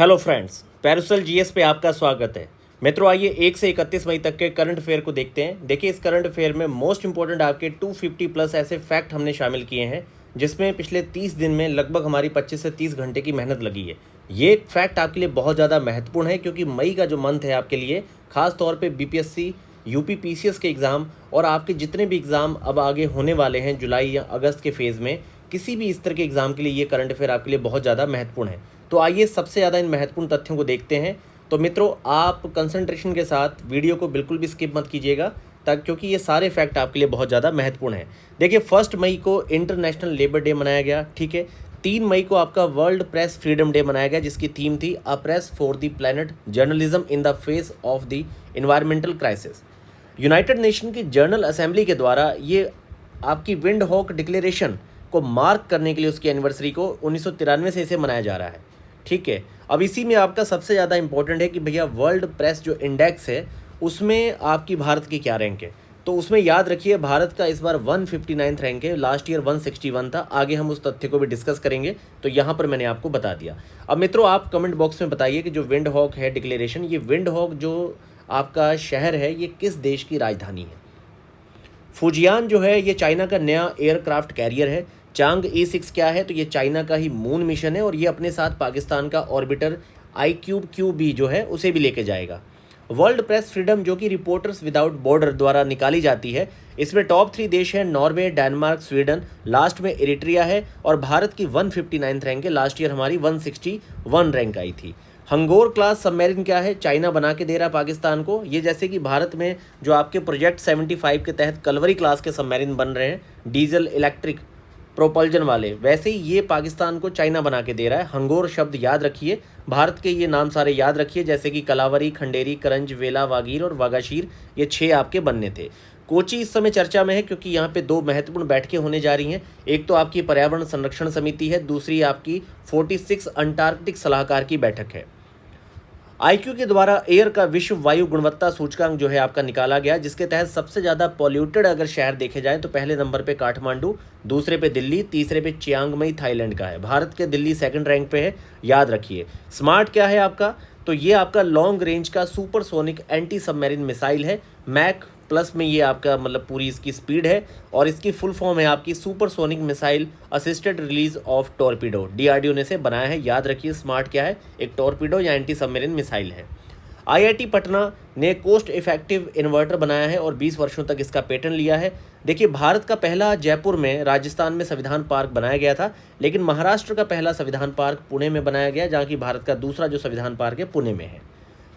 Hello friends, Paracel GS पे आपका स्वागत है। मित्रों, आइए 1 से 31 मई तक के करंट अफेयर को देखते हैं। देखिए, इस करंट अफेयर में मोस्ट इंपॉर्टेंट आपके 250 प्लस ऐसे फैक्ट हमने शामिल किए हैं जिसमें पिछले 30 दिन में लगभग हमारी 25 से 30 घंटे की मेहनत लगी है। ये फैक्ट आपके लिए बहुत ज़्यादा महत्वपूर्ण है क्योंकि मई का जो मंथ है आपके लिए खास तौर पे बीपीएससी, यूपी पीसीएस के एग्ज़ाम और आपके जितने भी एग्ज़ाम अब आगे होने वाले हैं जुलाई या अगस्त के फेज़ में, किसी भी इस तरह के एग्ज़ाम के लिए ये करंट अफेयर आपके लिए बहुत ज़्यादा महत्वपूर्ण है। तो आइए सबसे ज़्यादा इन महत्वपूर्ण तथ्यों को देखते हैं। तो मित्रों, आप कंसंट्रेशन के साथ वीडियो को बिल्कुल भी स्किप मत कीजिएगा क्योंकि ये सारे फैक्ट आपके लिए बहुत ज़्यादा महत्वपूर्ण है। देखिए, 1 मई को इंटरनेशनल लेबर डे मनाया गया, ठीक है। 3 मई को आपका वर्ल्ड प्रेस फ्रीडम डे मनाया गया जिसकी थीम थी a press for the planet, journalism in the face of the environmental crisis. United nation की जनरल असेंबली के द्वारा ये आपकी विंड हॉक डिक्लेरेशन को मार्क करने के लिए उसकी एनिवर्सरी को 1993 से इसे मनाया जा रहा है, ठीक है। अब इसी में आपका सबसे ज़्यादा इंपॉर्टेंट है कि भैया वर्ल्ड प्रेस जो इंडेक्स है उसमें आपकी भारत की क्या रैंक है। तो उसमें याद रखिए, भारत का इस बार 159th रैंक है, लास्ट ईयर 161 था। आगे हम उस तथ्य को भी डिस्कस करेंगे, तो यहाँ पर मैंने आपको बता दिया। अब मित्रों, आप कमेंट बॉक्स में बताइए कि जो विंड हॉक है डिक्लेरेशन, ये विंड हॉक जो आपका शहर है ये किस देश की राजधानी है। फुजियान जो है ये चाइना का नया एयरक्राफ्ट कैरियर है। चांग E6 क्या है, तो ये चाइना का ही मून मिशन है और ये अपने साथ पाकिस्तान का ऑर्बिटर IQ-QB जो है उसे भी लेके जाएगा। वर्ल्ड प्रेस फ्रीडम जो कि रिपोर्टर्स विदाउट बॉर्डर द्वारा निकाली जाती है, इसमें टॉप 3 देश हैं नॉर्वे, डेनमार्क, स्वीडन, लास्ट में एरिट्रिया है और भारत की 159th रैंक है। लास्ट ईयर हमारी 161 रैंक आई थी। हंगोर क्लास सबमरीन क्या है, चाइना बना के दे रहा है पाकिस्तान को। ये जैसे कि भारत में जो आपके प्रोजेक्ट 75 के तहत कलवरी क्लास के सबमरीन बन रहे हैं डीजल इलेक्ट्रिक प्रोपल्जन वाले, वैसे ही ये पाकिस्तान को चाइना बना के दे रहा है। हंगोर शब्द याद रखिए, भारत के ये नाम सारे याद रखिए जैसे कि कलावरी, खंडेरी, करंज, वेला, वागीर और वागाशीर, ये 6 आपके बनने थे। कोची इस समय चर्चा में है क्योंकि यहाँ पे 2 महत्वपूर्ण बैठकें होने जा रही हैं। एक तो आपकी पर्यावरण संरक्षण समिति है, दूसरी आपकी 46 अंटार्कटिक सलाहकार की बैठक है। IQ के द्वारा एयर का विश्व वायु गुणवत्ता सूचकांक जो है आपका निकाला गया, जिसके तहत सबसे ज़्यादा पॉल्यूटेड अगर शहर देखे जाएं तो पहले नंबर पे काठमांडू, दूसरे पे दिल्ली, तीसरे पे चियांग माई थाईलैंड का है। भारत के दिल्ली 2nd रैंक पे है, याद रखिए। स्मार्ट क्या है आपका, तो ये आपका लॉन्ग रेंज का सुपरसोनिक एंटी सबमरीन मिसाइल है। मैक प्लस में ये आपका मतलब पूरी इसकी स्पीड है और इसकी फुल फॉर्म है आपकी supersonic missile assisted release of torpedo. DRDO ने से बनाया है, याद रखिए। स्मार्ट क्या है, एक टॉर्पीडो या एंटी सबमरीन मिसाइल है। IIT पटना ने कोस्ट इफेक्टिव इन्वर्टर बनाया है और 20 वर्षों तक इसका पेटेंट लिया है। देखिए, भारत का पहला जयपुर में राजस्थान में संविधान पार्क बनाया गया था, लेकिन महाराष्ट्र का पहला संविधान पार्क पुणे में बनाया गया, जहाँ की भारत का दूसरा जो संविधान पार्क है पुणे में है।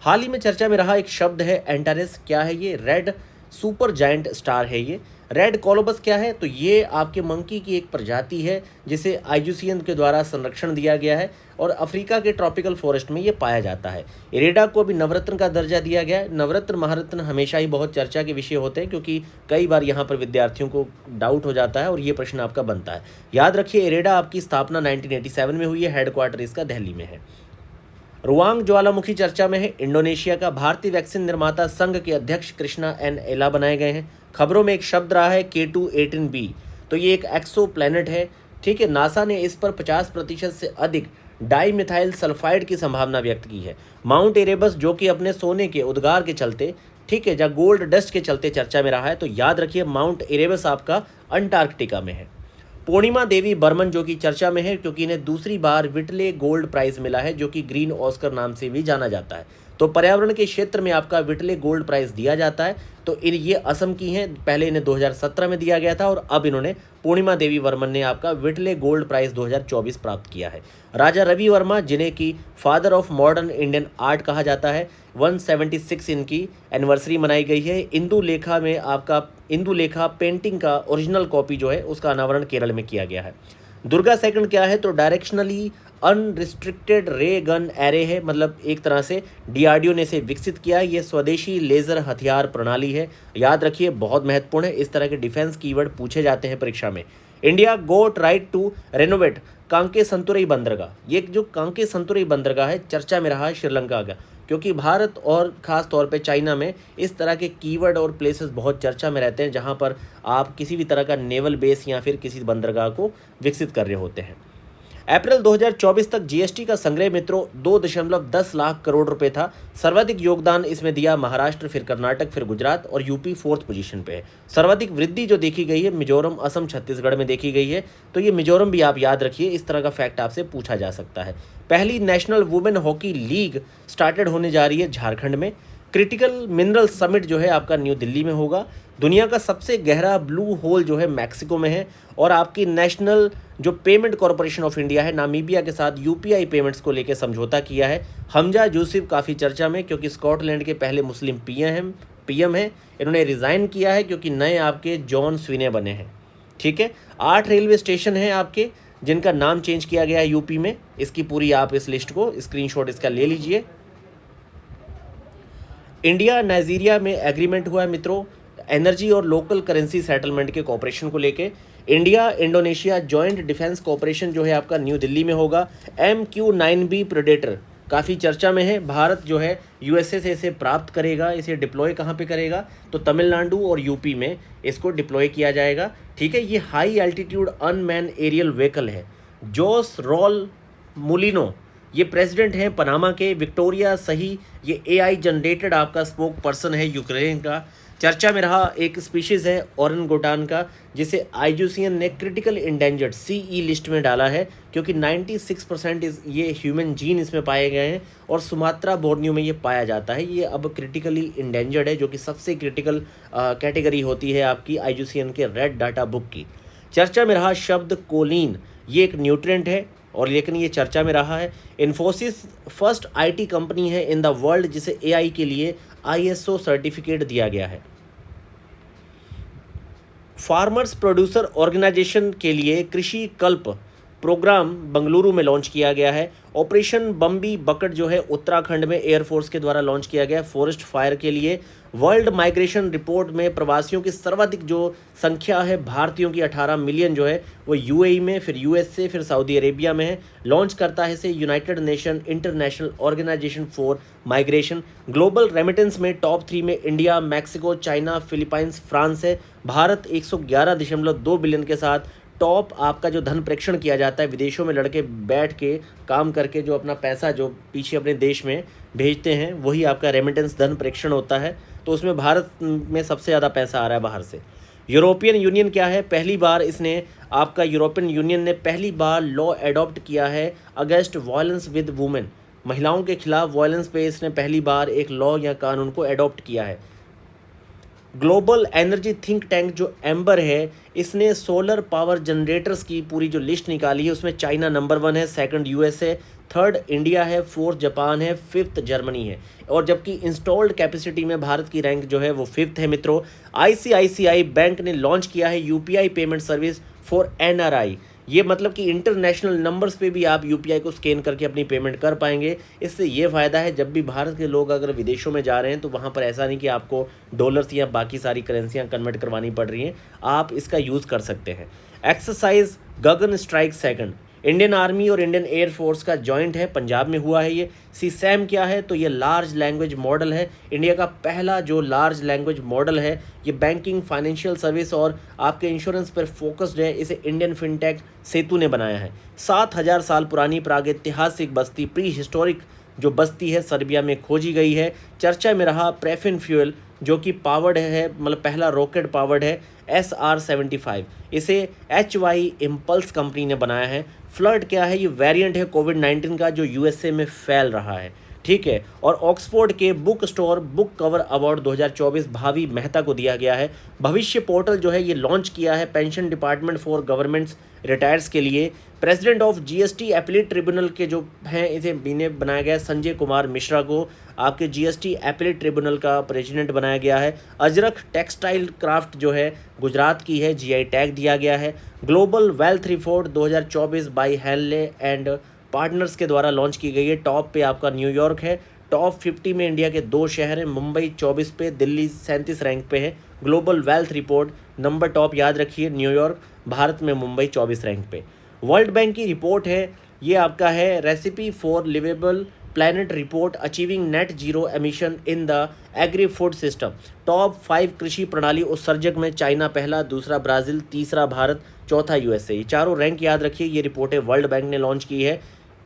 हाल ही में चर्चा में रहा एक शब्द है एंटारेस, क्या है ये, रेड सुपर जायंट स्टार है ये। रेड कोलोबस क्या है, तो ये आपके मंकी की एक प्रजाति है जिसे IUCN के द्वारा संरक्षण दिया गया है और अफ्रीका के ट्रॉपिकल फॉरेस्ट में ये पाया जाता है। इरेडा को भी नवरत्न का दर्जा दिया गया है। नवरत्न महारत्न हमेशा ही बहुत चर्चा के विषय होते हैं क्योंकि कई बार यहाँ पर विद्यार्थियों को डाउट हो जाता है और ये प्रश्न आपका बनता है। याद रखिए, इरेडा आपकी स्थापना 1987 में हुई है, हेडक्वार्टर इसका दिल्ली में है। रुआंग ज्वालामुखी चर्चा में है, इंडोनेशिया का। भारतीय वैक्सीन निर्माता संघ के अध्यक्ष कृष्णा N एला बनाए गए हैं। खबरों में एक शब्द रहा है K2-18b, तो ये एक एक्सो प्लैनेट है, ठीक है। नासा ने इस पर 50% से अधिक डाईमिथाइल सल्फाइड की संभावना व्यक्त की है। माउंट एरेबस जो कि अपने सोने के उद्गार के चलते, ठीक है, जहाँ गोल्ड डस्ट के चलते चर्चा में रहा है, तो याद रखिए माउंट एरेबस आपका अंटार्कटिका में है। पूर्णिमा देवी बर्मन जो कि चर्चा में है क्योंकि इन्हें दूसरी बार विटले गोल्ड प्राइज मिला है जो कि ग्रीन ऑस्कर नाम से भी जाना जाता है। तो पर्यावरण के क्षेत्र में आपका विटले गोल्ड प्राइज दिया जाता है। तो ये असम की हैं, पहले इन्हें 2017 में दिया गया था और अब इन्होंने पूर्णिमा देवी वर्मन ने आपका विटले गोल्ड प्राइज 2024 प्राप्त किया है। राजा रवि वर्मा जिन्हें की father of modern Indian art कहा जाता है, 176 इनकी एनिवर्सरी मनाई गई है। इंदु लेखा पेंटिंग का ओरिजिनल कॉपी जो है उसका अनावरण केरल में किया गया है। दुर्गा सेकंड क्या है, तो डायरेक्शनली अनरिस्ट्रिक्टेड रे गन एरे है, मतलब एक तरह से DRDO ने इसे विकसित किया है। ये स्वदेशी लेजर हथियार प्रणाली है, याद रखिए, बहुत महत्वपूर्ण है। इस तरह के डिफेंस कीवर्ड पूछे जाते हैं परीक्षा में। India got right to renovate Kankesanthurai बंदरगाह। ये जो कांके संतुरई बंदरगाह है चर्चा में रहा है श्रीलंका का, क्योंकि भारत और ख़ास तौर पे चाइना में इस तरह के कीवर्ड और प्लेसेस बहुत चर्चा में रहते हैं जहां पर आप किसी भी तरह का नेवल बेस या फिर किसी बंदरगाह को विकसित कर रहे होते हैं। अप्रैल 2024 तक जीएसटी का संग्रह मित्रों 2.10 लाख करोड़ रुपए था। सर्वाधिक योगदान इसमें दिया महाराष्ट्र, फिर कर्नाटक, फिर गुजरात और यूपी 4th पोजीशन पे है। सर्वाधिक वृद्धि जो देखी गई है मिजोरम, असम, छत्तीसगढ़ में देखी गई है। तो ये मिजोरम भी आप याद रखिए, इस तरह का फैक्ट आपसे पूछा जा सकता है। पहली national women hockey league started होने जा रही है झारखंड में। क्रिटिकल मिनरल समिट जो है आपका न्यू दिल्ली में होगा। दुनिया का सबसे गहरा ब्लू होल जो है मैक्सिको में है। और आपकी नेशनल जो पेमेंट कॉरपोरेशन ऑफ इंडिया है नामीबिया के साथ यूपीआई पेमेंट्स को लेकर समझौता किया है। हमजा यूसुफ काफ़ी चर्चा में, क्योंकि स्कॉटलैंड के पहले मुस्लिम पीएम हैं। इन्होंने रिज़ाइन किया है क्योंकि नए आपके जॉन स्विने बने हैं। ठीक है, 8 रेलवे स्टेशन हैं आपके जिनका नाम चेंज किया गया है यूपी में। इसकी पूरी आप इस लिस्ट को स्क्रीनशॉट इसका ले लीजिए। इंडिया नाइजीरिया में एग्रीमेंट हुआ है मित्रों एनर्जी और लोकल करेंसी सेटलमेंट के कॉपरेशन को लेके। India Indonesia joint defence cooperation जो है आपका न्यू दिल्ली में होगा। MQ-9B प्रेडेटर काफ़ी चर्चा में है। भारत जो है यूएसए से इसे प्राप्त करेगा। इसे डिप्लॉय कहाँ पे करेगा? तो तमिलनाडु और यूपी में इसको डिप्लॉय किया जाएगा। ठीक है, ये high altitude unmanned aerial vehicle है। जोस रॉल मुलिनो ये प्रेसिडेंट हैं पनामा के। विक्टोरिया सही ये AI जनरेटेड आपका स्पोक पर्सन है यूक्रेन का। चर्चा में रहा एक स्पीशीज़ है ओरंगुटान का, जिसे IUCN ने क्रिटिकल इंडेंजर्ड CE लिस्ट में डाला है क्योंकि 96% ये ह्यूमन जीन इसमें पाए गए हैं और सुमात्रा बोर्नियो में ये पाया जाता है। ये अब क्रिटिकली इंडेंजर्ड है, जो कि सबसे क्रिटिकल कैटेगरी होती है आपकी IUCN के रेड डाटा बुक की। चर्चा में रहा शब्द कोलिन, ये एक न्यूट्रिएंट है और लेकिन ये चर्चा में रहा है। इन्फोसिस फर्स्ट IT कंपनी है इन द वर्ल्ड जिसे AI के लिए ISO सर्टिफिकेट दिया गया है। फार्मर्स प्रोड्यूसर ऑर्गेनाइजेशन के लिए कृषि कल्प प्रोग्राम बंगलुरु में लॉन्च किया गया है। ऑपरेशन बम्बी बकेट जो है उत्तराखंड में एयरफोर्स के द्वारा लॉन्च किया गया फॉरेस्ट फायर के लिए। वर्ल्ड माइग्रेशन रिपोर्ट में प्रवासियों की सर्वाधिक जो संख्या है भारतीयों की 18 मिलियन जो है वो UAE में, फिर USA, फिर सऊदी अरेबिया में है। लॉन्च करता है इसे United Nation International Organization for Migration. Global remittance में टॉप 3 में India, Mexico, China, Philippines, France है। भारत 111.2 बिलियन के साथ टॉप आपका जो धन प्रेषण किया जाता है विदेशों में लड़के बैठ के काम करके जो अपना पैसा जो पीछे अपने देश में भेजते हैं वही आपका रेमिटेंस धन प्रेषण होता है। तो उसमें भारत में सबसे ज़्यादा पैसा आ रहा है बाहर से। यूरोपियन यूनियन क्या है? पहली बार इसने आपका यूरोपियन यूनियन ने पहली बार लॉ एडॉप्ट किया है अगेंस्ट वायलेंस विद वुमेन। महिलाओं के खिलाफ वायलेंस पे इसने पहली बार एक लॉ या कानून को एडॉप्ट किया है। ग्लोबल एनर्जी थिंक टैंक जो एम्बर है इसने सोलर पावर जनरेटर्स की पूरी जो लिस्ट निकाली है उसमें चाइना नंबर 1 है, सेकंड USA, थर्ड इंडिया है, फोर्थ जापान है, फिफ्थ जर्मनी है। और जबकि इंस्टॉल्ड कैपेसिटी में भारत की रैंक जो है वो 5th है मित्रों। ICICI बैंक ने लॉन्च किया है UPI payment service for NRI। ये मतलब कि इंटरनेशनल नंबर्स पे भी आप UPI को स्कैन करके अपनी पेमेंट कर पाएंगे। इससे ये फ़ायदा है जब भी भारत के लोग अगर विदेशों में जा रहे हैं तो वहाँ पर ऐसा नहीं कि आपको डॉलर्स या बाकी सारी करेंसियाँ कन्वर्ट करवानी पड़ रही हैं, आप इसका यूज़ कर सकते हैं। एक्सरसाइज गगन स्ट्राइक सेकंड इंडियन आर्मी और इंडियन एयरफोर्स का जॉइंट है, पंजाब में हुआ है ये। CSAM क्या है? तो ये लार्ज लैंग्वेज मॉडल है, इंडिया का पहला जो लार्ज लैंग्वेज मॉडल है। ये बैंकिंग, फाइनेंशियल सर्विस और आपके इंश्योरेंस पर फोकस्ड है। इसे इंडियन फिनटेक सेतु ने बनाया है। 7000 साल पुरानी प्रागैतिहासिक बस्ती प्री हिस्टोरिक जो बस्ती है सर्बिया में खोजी गई है। चर्चा में रहा प्रेफिन फ्यूल जो कि पावर्ड है, मतलब पहला रॉकेट पावर्ड है SR-75। इसे HY इम्पल्स कंपनी ने बनाया है। फ्लड क्या है? ये वेरिएंट है कोविड-19 का जो USA में फैल रहा है। ठीक है, और ऑक्सफोर्ड के book store book cover award 2024 भावी मेहता को दिया गया है। भविष्य पोर्टल जो है ये लॉन्च किया है pension department for governments retires के लिए। President of GST appellate tribunal के जो हैं इसे बनाया गया है संजय कुमार मिश्रा को आपके GST अपीलेट ट्रिब्यूनल का प्रेसिडेंट बनाया गया है। अजरक टेक्सटाइल क्राफ्ट जो है गुजरात की है, GI टैग दिया गया है। Global wealth report 2024 by Henle and partners के द्वारा लॉन्च की गई है। टॉप पे आपका न्यूयॉर्क है। टॉप 50 में इंडिया के 2 शहर हैं, मुंबई 24 पे, दिल्ली 37 रैंक पे है। Global wealth report number top याद रखिए न्यूयॉर्क, भारत में मुंबई 24 रैंक पे। वर्ल्ड बैंक की रिपोर्ट है, ये आपका है recipe for liveable planet report achieving net zero emission in the agri food system. Top 5 कृषि प्रणाली उत्सर्जक में चाइना पहला, दूसरा ब्राज़ील, तीसरा भारत, चौथा यूएसए। ये चारों रैंक याद रखिए, ये रिपोर्टें वर्ल्ड बैंक ने लॉन्च की है,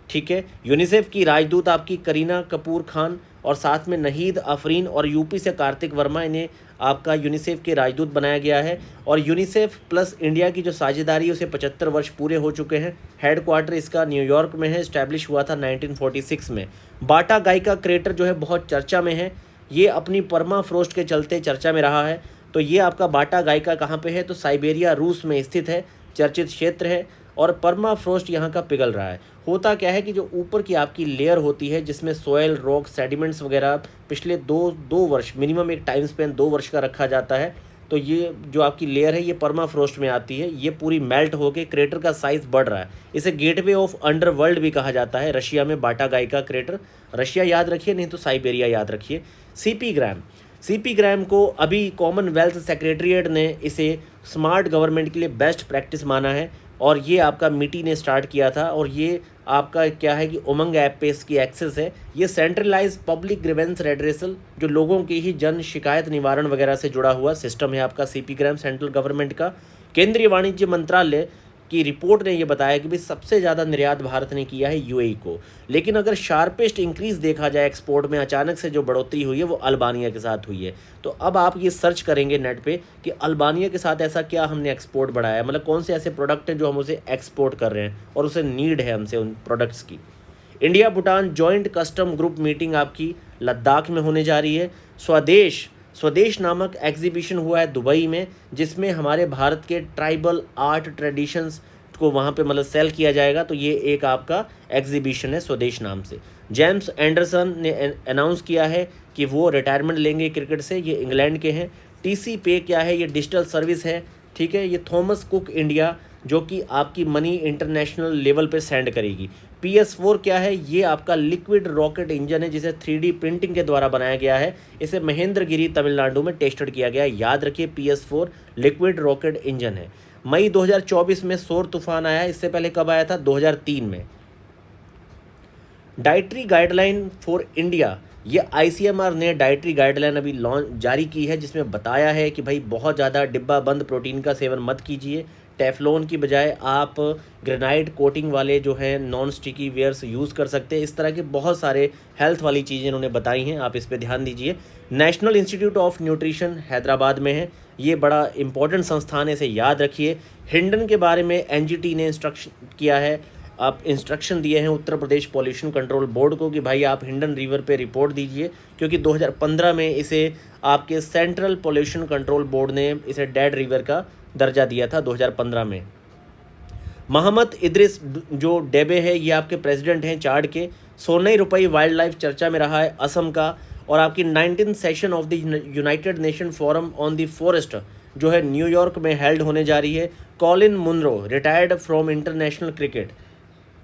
ठीक है। यूनिसेफ की राजदूत आपकी करीना कपूर खान और साथ में नहीद अफरीन और यूपी से कार्तिक वर्मा, इन्हें आपका यूनिसेफ के राजदूत बनाया गया है। और यूनिसेफ प्लस इंडिया की जो साझेदारी है उसे 75 वर्ष पूरे हो चुके हैं। हेडक्वार्टर इसका न्यूयॉर्क में है, इस्टेब्लिश हुआ था 1946 में। बाटा गायिका क्रिएटर जो है बहुत चर्चा में है, ये अपनी परमाफ्रोस्ट के चलते चर्चा में रहा है। तो ये आपका बाटा गायिका कहाँ पे है, तो साइबेरिया रूस में स्थित है, चर्चित क्षेत्र है और परमाफ्रोस्ट यहाँ का पिघल रहा है। होता क्या है कि जो ऊपर की आपकी लेयर होती है जिसमें सोयल, रॉक, सेडिमेंट्स वगैरह पिछले दो वर्ष, मिनिमम एक टाइम स्पेन 2 वर्ष का रखा जाता है, तो ये जो आपकी लेयर है ये परमाफ्रोस्ट में आती है, ये पूरी मेल्ट होकर क्रेटर का साइज बढ़ रहा है। इसे गेटवे ऑफ अंडरवर्ल्ड भी कहा जाता है। रशिया में बाटा गायिका क्रेटर, रशिया याद रखिए, नहीं तो साइबेरिया याद रखिए। सीपी ग्राम को अभी कॉमनवेल्थ सेक्रेटरीट ने इसे स्मार्ट गवर्नमेंट के लिए बेस्ट प्रैक्टिस माना है और ये आपका मिटी ने स्टार्ट किया था। और ये आपका क्या है कि उमंग ऐप पे इसकी एक्सेस है। ये सेंट्रलाइज पब्लिक ग्रीवेंस रेड्रेसल, जो लोगों की ही जन शिकायत निवारण वगैरह से जुड़ा हुआ सिस्टम है आपका सीपी ग्राम, सेंट्रल गवर्नमेंट का। केंद्रीय वाणिज्य मंत्रालय की रिपोर्ट ने ये बताया कि भाई सबसे ज़्यादा निर्यात भारत ने किया है यूएई को, लेकिन अगर शार्पेस्ट इंक्रीज देखा जाए एक्सपोर्ट में, अचानक से जो बढ़ोतरी हुई है वो अल्बानिया के साथ हुई है। तो अब आप ये सर्च करेंगे नेट पे कि अल्बानिया के साथ ऐसा क्या हमने एक्सपोर्ट बढ़ाया, मतलब कौन से ऐसे प्रोडक्ट हैं जो हम उसे एक्सपोर्ट कर रहे हैं और उसे नीड है हमसे उन प्रोडक्ट्स की। India Bhutan joint custom group meeting आपकी लद्दाख में होने जा रही है। स्वदेश नामक एग्जीबिशन हुआ है दुबई में, जिसमें हमारे भारत के ट्राइबल आर्ट ट्रेडिशंस को वहाँ पे मतलब सेल किया जाएगा। तो ये एक आपका एग्जीबिशन है स्वदेश नाम से। जेम्स एंडरसन ने अनाउंस किया है कि वो रिटायरमेंट लेंगे क्रिकेट से, ये इंग्लैंड के हैं। टीसी पे क्या है, ये डिजिटल सर्विस है, ठीक है। ये थॉमस कुक इंडिया, जो कि आपकी मनी इंटरनेशनल लेवल पे सेंड करेगी। PS4 क्या है, ये आपका लिक्विड रॉकेट इंजन है जिसे 3D प्रिंटिंग के द्वारा बनाया गया है। इसे महेंद्रगिरी तमिलनाडु में टेस्टेड किया गया है। याद रखिए PS4 लिक्विड रॉकेट इंजन है। मई 2024 में सौर तूफान आया, इससे पहले कब आया था, 2003 में। डाइटरी गाइडलाइन फॉर इंडिया, ये ICMR ने डाइटरी गाइडलाइन अभी जारी की है, जिसमें बताया है कि भाई बहुत ज़्यादा डिब्बा बंद प्रोटीन का सेवन मत कीजिए। टेफ्लॉन की बजाय आप ग्रेनाइट कोटिंग वाले जो हैं नॉन स्टिकी वेयर्स यूज़ कर सकते हैं। इस तरह के बहुत सारे हेल्थ वाली चीज़ें इन्होंने बताई हैं, आप इस पे ध्यान दीजिए। National institute of nutrition Hyderabad में है, ये बड़ा इंपॉर्टेंट संस्थान है, इसे याद रखिए। हिंडन के बारे में NGT ने इंस्ट्रक्शन दिए हैं Uttar Pradesh pollution control board को कि भाई आप हिंडन रिवर पे रिपोर्ट दीजिए, क्योंकि 2015 में इसे आपके सेंट्रल पॉल्यूशन कंट्रोल बोर्ड ने इसे डेड रिवर का दर्जा दिया था 2015 में। मोहम्मद इद्रिस जो डेबे है, ये आपके प्रेसिडेंट हैं चाड के। सोनई रुपई वाइल्ड लाइफ चर्चा में रहा है असम का। और आपकी 19th session of the United Nation Forum on the Forest जो है न्यूयॉर्क में हेल्ड होने जा रही है। Colin Munro retired from international cricket,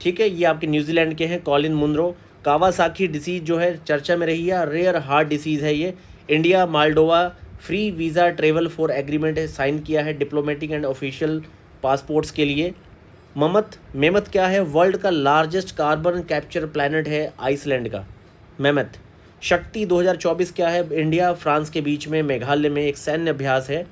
ठीक है, ये आपके न्यूजीलैंड के हैं कॉलिन मुनरो। कावासाकी डिसीज़ जो है चर्चा में रही है, रेयर हार्ट डिसीज़ है ये। India Moldova free visa travel for agreement है साइन किया है डिप्लोमेटिक एंड ऑफिशियल पासपोर्ट्स के लिए। मेमत क्या है, वर्ल्ड का लार्जेस्ट कार्बन कैप्चर प्लैनेट है आइसलैंड का मेमत। शक्ति 2024 क्या है, इंडिया फ्रांस के बीच में मेघालय में एक सैन्य अभ्यास है।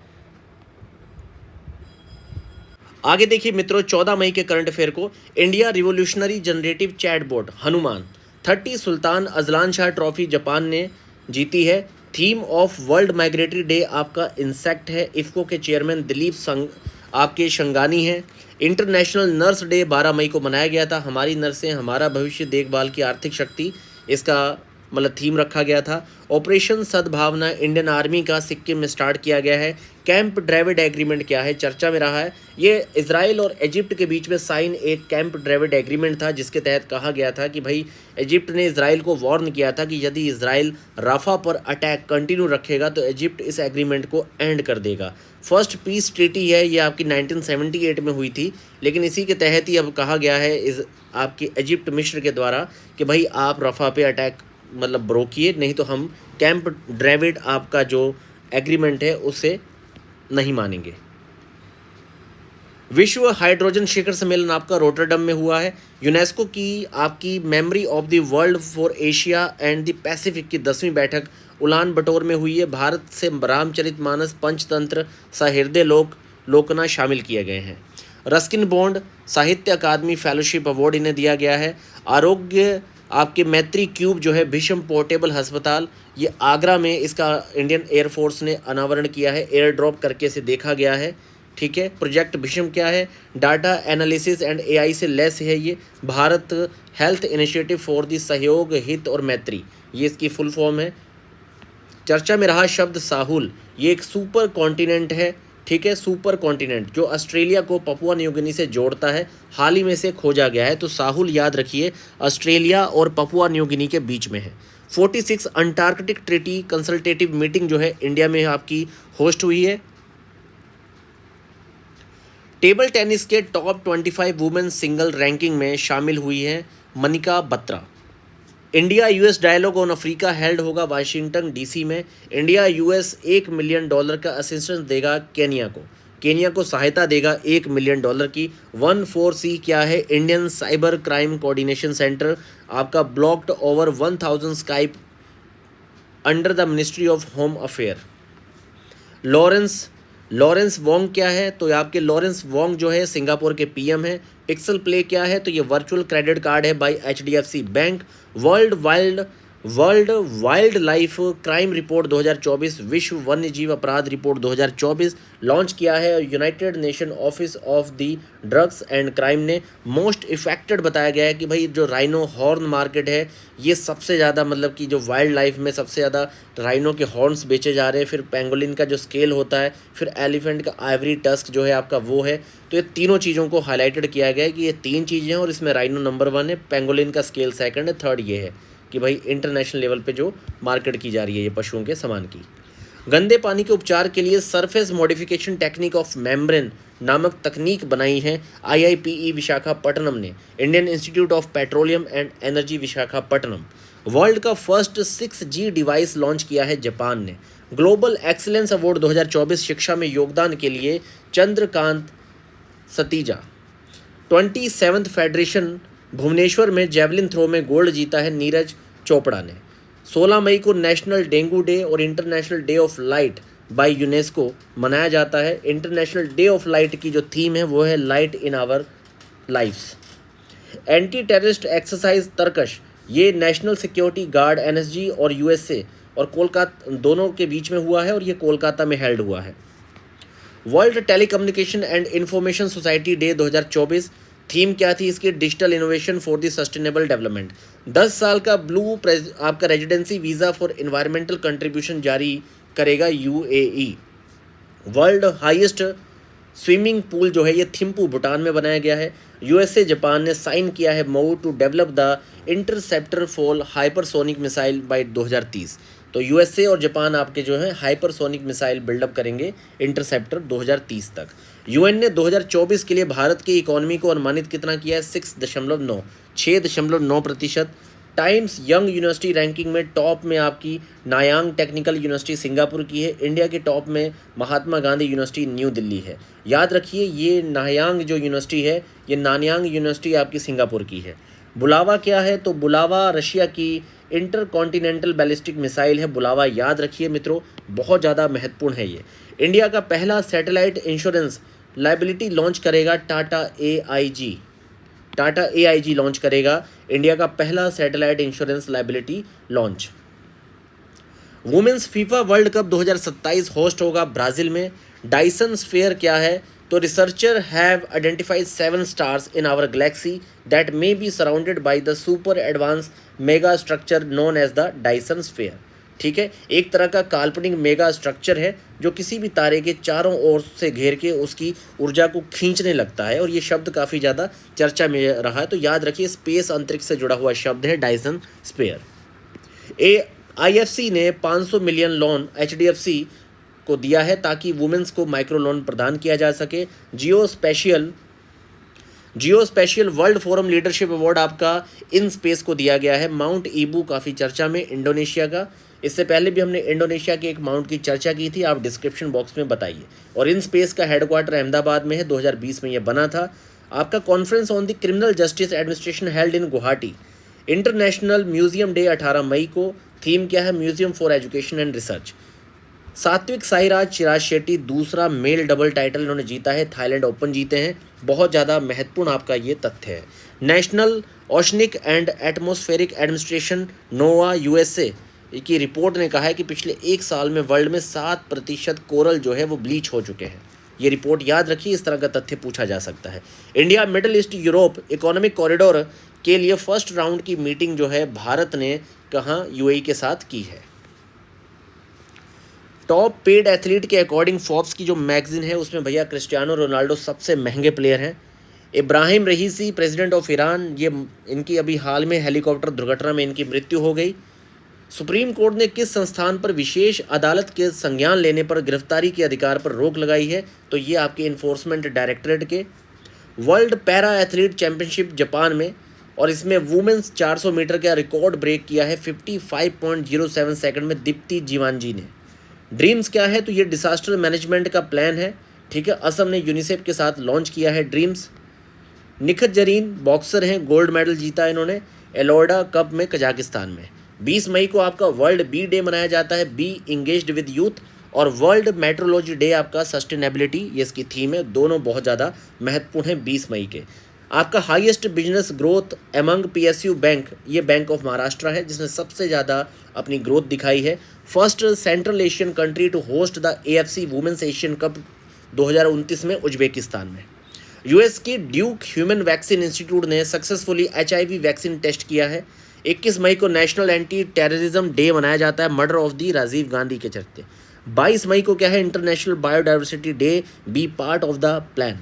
आगे देखिए मित्रों, 14 मई के करंट अफेयर को। India revolutionary generative chatbot Hanuman 30 Sultan Azlan Shah trophy Japan ने जीती है। Theme of world migratory day आपका इंसेक्ट है। इफ्को के चेयरमैन दिलीप आपके शंगानी हैं। इंटरनेशनल नर्स डे 12 मई को मनाया गया था। हमारी नर्सें हमारा भविष्य, देखभाल की आर्थिक शक्ति, इसका मतलब थीम रखा गया था। ऑपरेशन सद्भावना इंडियन आर्मी का सिक्किम में स्टार्ट किया गया है। कैंप डेविड एग्रीमेंट क्या है, चर्चा में रहा है। ये इजराइल और इजिप्ट के बीच में साइन एक कैंप डेविड एग्रीमेंट था, जिसके तहत कहा गया था कि भाई इजिप्ट ने इजराइल को वार्न किया था कि यदि इजराइल राफा पर अटैक कंटिन्यू रखेगा तो इजिप्ट इस एग्रीमेंट को एंड कर देगा। फर्स्ट पीस ट्रीटी है, ये आपकी 1978 में हुई थी, लेकिन इसी के तहत ही अब कहा गया है आपकी इजिप्ट मिस्र के द्वारा कि भाई आप राफा पे अटैक मतलब रोकिए, नहीं तो हम कैंप डेविड आपका जो एग्रीमेंट है उसे नहीं मानेंगे। विश्व हाइड्रोजन शिखर सम्मेलन आपका रोटरडम में हुआ है। यूनेस्को की आपकी memory of the world for Asia and the Pacific की 10वीं बैठक उलान बटोर में हुई है। भारत से रामचरितमानस, पंचतंत्र, सहृदय लोकना शामिल किए गए हैं। रस्किन बॉन्ड साहित्य अकादमी फेलोशिप अवार्ड इन्हें दिया गया है। आरोग्य आपके मैत्री क्यूब जो है भीषम पोर्टेबल अस्पताल, ये आगरा में इसका इंडियन एयरफोर्स ने अनावरण किया है, एयर ड्रॉप करके इसे देखा गया है। ठीक है, प्रोजेक्ट भीषम क्या है? डाटा एनालिसिस एंड एआई से लेस है ये। Bharat health initiative for the सहयोग हित और मैत्री, ये इसकी फुल फॉर्म है। चर्चा में रहा शब्द साहुल, ये एक सुपर कॉन्टिनेंट है। ठीक है, सुपर कॉन्टिनेंट जो ऑस्ट्रेलिया को पपुआ न्यू गिनी से जोड़ता है, हाल ही में से खोजा गया है। तो साहुल याद रखिए, ऑस्ट्रेलिया और पपुआ न्यू गिनी के बीच में है। 46 अंटार्कटिक ट्रीटी कंसल्टेटिव मीटिंग जो है इंडिया में आपकी होस्ट हुई है। टेबल टेनिस के टॉप 25 वुमेन सिंगल रैंकिंग में शामिल हुई हैं Manika Batra. India US dialogue on Africa held होगा वाशिंगटन डीसी में। इंडिया यूएस $1 मिलियन का असिस्टेंस देगा केनिया को। केनिया को सहायता देगा $1 मिलियन की। 14C क्या है? Indian cyber crime coordination centre आपका blocked over 1000 Skype under the ministry of home affair. Lawrence Wong क्या है? तो आपके लॉरेंस वोंग जो है सिंगापुर के पीएम है। पिक्सल प्ले क्या है? तो ये वर्चुअल क्रेडिट कार्ड है by HDFC bank. World Wildlife Crime Report 2024, विश्व वन्य जीव अपराध रिपोर्ट 2024 लॉन्च किया है United nation office of the drugs and crime ने। मोस्ट इफेक्टेड बताया गया है कि भाई जो राइनो हॉर्न मार्केट है, ये सबसे ज़्यादा मतलब कि जो वाइल्ड लाइफ में सबसे ज़्यादा राइनो के हॉर्न्स बेचे जा रहे हैं। फिर पेंगोलिन का जो स्केल होता है, फिर एलिफेंट का आइवरी टस्क जो है आपका वो है। तो ये तीनों चीज़ों को हाईलाइटेड किया गया है कि ये 3 चीज़ें हैं और इसमें राइनो नंबर 1 है, पेंगोलिन का स्केल सेकंड है, थर्ड ये है कि भाई इंटरनेशनल लेवल पे जो मार्केट की जा रही है ये पशुओं के सामान की। गंदे पानी के उपचार के लिए surface modification technique of membrane नामक तकनीक बनाई है IIPE विशाखापट्टनम ने। Indian institute of petroleum and energy Visakhapatnam. World का फर्स्ट 6G डिवाइस लॉन्च किया है जापान ने। ग्लोबल एक्सीलेंस अवार्ड 2024 शिक्षा में योगदान के लिए चंद्रकांत सतीजा। 27th फेडरेशन भुवनेश्वर में जेवलिन थ्रो में गोल्ड जीता है नीरज चोपड़ा ने। 16 मई को नेशनल डेंगू डे और international day of light by UNESCO मनाया जाता है। इंटरनेशनल डे ऑफ लाइट की जो थीम है वो है light in our lifes. Anti terrorist exercise Tarkash, ये नेशनल सिक्योरिटी गार्ड NSG और USA और कोलकाता दोनों के बीच में हुआ है और ये कोलकाता में हेल्ड हुआ है। World telecommunication and information society day 2024, theme क्या थी इसकी? Digital innovation for the sustainable development. 10 साल का आपका residency visa for environmental contribution जारी करेगा UAE। World highest swimming pool जो है ये थिम्पू भूटान में बनाया गया है। USA जापान ने साइन किया है MOU to develop the interceptor for hypersonic missile by 2030। तो USA और जापान आपके जो है हाइपरसोनिक मिसाइल बिल्डअप करेंगे इंटरसेप्टर 2030 तक। UN ने 2024 के लिए भारत की इकोनॉमी को अनुमानित कितना किया है? 6.9%। टाइम्स यंग यूनिवर्सिटी रैंकिंग में टॉप में आपकी नायांग टेक्निकल यूनिवर्सिटी सिंगापुर की है। इंडिया के टॉप में महात्मा गांधी यूनिवर्सिटी न्यू दिल्ली है। याद रखिए ये नायांग जो यूनिवर्सिटी है, ये नानयांग यूनिवर्सिटी आपकी सिंगापुर की है। बुलावा क्या है? तो बुलावा रशिया की इंटरकॉन्टिनेंटल बैलिस्टिक मिसाइल है बुलावा। याद रखिए मित्रों, बहुत ज़्यादा महत्वपूर्ण है ये। इंडिया का पहला सैटेलाइट इंश्योरेंस लाइबिलिटी लॉन्च करेगा टाटा AIG लॉन्च करेगा इंडिया का पहला satellite insurance liability launch. Women's FIFA World Cup 2027 host होगा ब्राज़ील में। डायसन स्फीयर क्या है? तो researcher have identified 7 stars in our galaxy that may be surrounded by the super advance mega structure known as the Dyson sphere. ठीक है, एक तरह का काल्पनिक मेगा स्ट्रक्चर है जो किसी भी तारे के चारों ओर से घेर के उसकी ऊर्जा को खींचने लगता है और ये शब्द काफ़ी ज़्यादा चर्चा में रहा है। तो याद रखिए स्पेस अंतरिक्ष से जुड़ा हुआ शब्द है डायसन स्फीयर। IFC ने 500 मिलियन लोन HDFC को दिया है ताकि वुमेन्स को माइक्रो लोन प्रदान किया जा सके। Geospatial world forum leadership award आपका इन स्पेस को दिया गया है। माउंट ईबू काफ़ी चर्चा में, इंडोनेशिया का। इससे पहले भी हमने इंडोनेशिया के एक माउंट की चर्चा की थी, आप डिस्क्रिप्शन बॉक्स में बताइए। और इन स्पेस का हेडक्वार्टर अहमदाबाद में है, 2020 में यह बना था। आपका conference on the criminal justice administration held in Guwahati. International museum day 18 मई को। थीम क्या है? Museum for education and research. Satwik Sairaj Chirag Shetty दूसरा मेल डबल टाइटल इन्होंने जीता है, थाईलैंड ओपन जीते हैं। बहुत ज़्यादा महत्वपूर्ण आपका ये तथ्य है। National oceanic and atmospheric administration Nova USA की रिपोर्ट ने कहा है कि पिछले एक साल में वर्ल्ड में 7% कोरल जो है वो ब्लीच हो चुके हैं। ये रिपोर्ट याद रखिए, इस तरह का तथ्य पूछा जा सकता है। India middle east Europe economic corridor के लिए फर्स्ट राउंड की मीटिंग जो है भारत ने कहाँ, यूएई के साथ की है। टॉप पेड एथलीट के अकॉर्डिंग फोर्ब्स की जो मैगजीन है उसमें भैया क्रिस्टियानो रोनाल्डो सबसे महंगे प्लेयर हैं। इब्राहिम रईसी प्रेसिडेंट ऑफ ईरान, ये इनकी अभी हाल में हेलीकॉप्टर दुर्घटना में इनकी मृत्यु हो गई। सुप्रीम कोर्ट ने किस संस्थान पर विशेष अदालत के संज्ञान लेने पर गिरफ्तारी के अधिकार पर रोक लगाई है, तो ये आपके इन्फोर्समेंट डायरेक्टरेट के। World para athlete championship Japan में, और इसमें वुमेन्स 400 मीटर का रिकॉर्ड ब्रेक किया है 55.07 सेकंड में दीप्ति जीवांजी ने। ड्रीम्स क्या है, तो ये डिसास्टर मैनेजमेंट का प्लान है, ठीक है। असम ने यूनिसेफ के साथ लॉन्च किया है ड्रीम्स। निखत जरीन बॉक्सर हैं, गोल्ड मेडल जीता इन्होंने एलोर्डा कप में कजाकिस्तान में। 20 मई को आपका वर्ल्ड बी डे मनाया जाता है, बी इंगेज्ड विद यूथ, और वर्ल्ड मेट्रोलॉजी डे आपका सस्टेनेबिलिटी, ये इसकी थीम है। दोनों बहुत ज़्यादा महत्वपूर्ण हैं 20 मई के। आपका highest business growth among PSU bank, ये बैंक ऑफ महाराष्ट्र है जिसने सबसे ज़्यादा अपनी ग्रोथ दिखाई है। First Central Asian country to host the AFC women's Asian Cup 2029 में उज्बेकिस्तान में। यूएस की ड्यूक ह्यूमन वैक्सीन इंस्टीट्यूट ने सक्सेसफुली एचआईवी वैक्सीन टेस्ट किया है। 21 मई को नेशनल एंटी टेररिज्म डे मनाया जाता है murder of the Rajiv Gandhi के चलते। 22 मई को क्या है, International Biodiversity Day, be part of the plan,